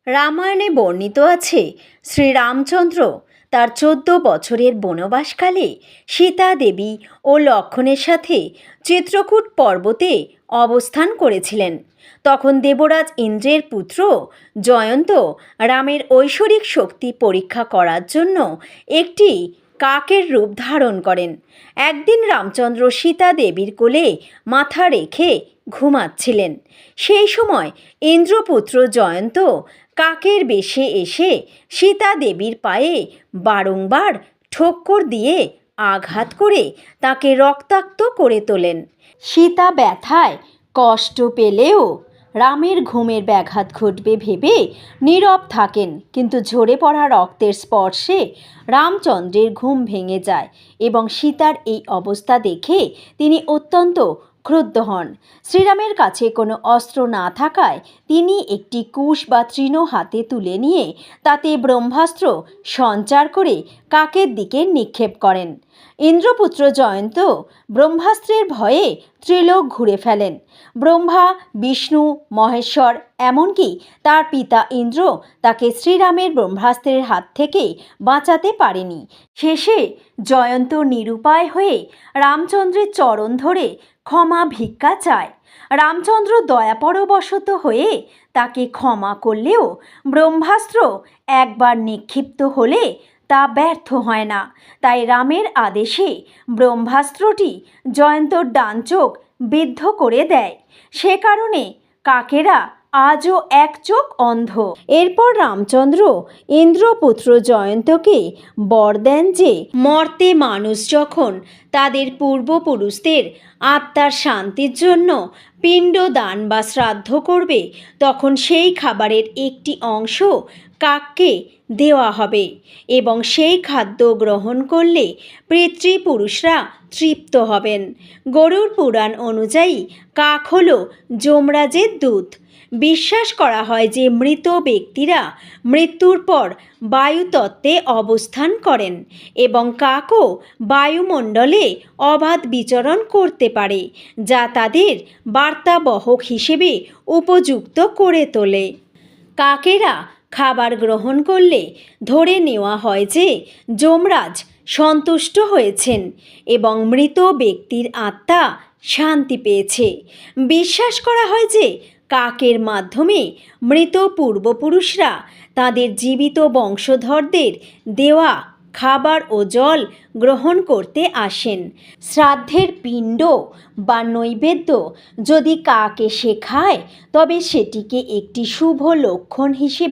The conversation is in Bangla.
রামায়ণে বর্ণিত আছে শ্রীরামচন্দ্র তার 14 বছরের বনবাসকালে সীতা দেবী ও লক্ষ্মণের সাথে চিত্রকূট পর্বতে অবস্থান করেছিলেন। তখন দেবরাজ ইন্দ্রের পুত্র জয়ন্ত রামের ঐশ্বরিক শক্তি পরীক্ষা করার জন্য একটি কাকের রূপ ধারণ করেন। একদিন রামচন্দ্র সীতা দেবীর কোলে মাথা রেখে ঘুমাচ্ছিলেন। সেই সময় ইন্দ্রপুত্র জয়ন্ত কাকের বেশে এসে সীতা দেবীর পায়ে বারংবার ঠোক্কর দিয়ে আঘাত করে তাকে রক্তাক্ত করে তোলেন। সীতা ব্যথায় কষ্ট পেলেও রামের ঘুমের ব্যাঘাত ঘটবে ভেবে নীরব থাকেন, কিন্তু ঝরে পড়া রক্তের স্পর্শে রামচন্দ্রের ঘুম ভেঙে যায় এবং সীতার এই অবস্থা দেখে তিনি অত্যন্ত ক্রুদ্ধ হন। শ্রীরামের কাছে কোনো অস্ত্র না থাকায় তিনি একটি কুশ বা তৃণ হাতে তুলে নিয়ে তাতে ব্রহ্মাস্ত্র সঞ্চার করে কাকের দিকে নিক্ষেপ করেন। ইন্দ্রপুত্র জয়ন্ত ব্রহ্মাস্ত্রের ভয়ে ত্রিলোক ঘুরে ফেলেন। ব্রহ্মা, বিষ্ণু, মহেশ্বর, এমনকি তার পিতা ইন্দ্র তাকে শ্রীরামের ব্রহ্মাস্ত্রের হাত থেকে বাঁচাতে পারেনি। শেষে জয়ন্ত নিরুপায় হয়ে রামচন্দ্রের চরণ ধরে ক্ষমা ভিক্ষা চায়। রামচন্দ্র দয়াপরবশত হয়ে তাকে ক্ষমা করলেও ব্রহ্মাস্ত্র একবার নিক্ষিপ্ত হলে তা ব্যর্থ হয় না। তাই রামের আদেশে ব্রহ্মাস্ত্রটি জয়ন্তর ডান চোখ বিদ্ধ করে দেয়। সে কারণে কাকেরা আজও এক চোখ অন্ধ। এরপর রামচন্দ্র ইন্দ্রপুত্র জয়ন্তকে বর দেন যে মর্তে মানুষ যখন তাদের পূর্বপুরুষদের আত্মার শান্তির জন্য পিণ্ডদান বা শ্রাদ্ধ করবে, তখন সেই খাবারের একটি অংশ কাককে দেওয়া হবে এবং সেই খাদ্য গ্রহণ করলে পিতৃপুরুষরা তৃপ্ত হবেন। গরুড় পুরাণ অনুযায়ী কাক হল যমরাজের দূত। বিশ্বাস করা হয় যে মৃত ব্যক্তিরা মৃত্যুর পর বায়ুতত্ত্বে অবস্থান করেন এবং কাকও বায়ুমণ্ডলে অবাধ বিচরণ করতে পারে, যা তাদের বার্তাবহক হিসেবে উপযুক্ত করে তোলে। কাকেরা খাবার গ্রহণ করলে ধরে নেওয়া হয় যে যমরাজ সন্তুষ্ট হয়েছেন এবং মৃত ব্যক্তির আত্মা শান্তি পেয়েছে। বিশ্বাস করা হয় যে কাকের মাধ্যমে মৃত পূর্বপুরুষরা তাদের জীবিত বংশধরদের দেওয়া খাবার ও জল গ্রহণ করতে আসেন। শ্রাদ্ধের পিণ্ড বা নৈবেদ্য যদি কাক এসে খায়, তবে সেটিকে একটি শুভ লক্ষণ হিসেবে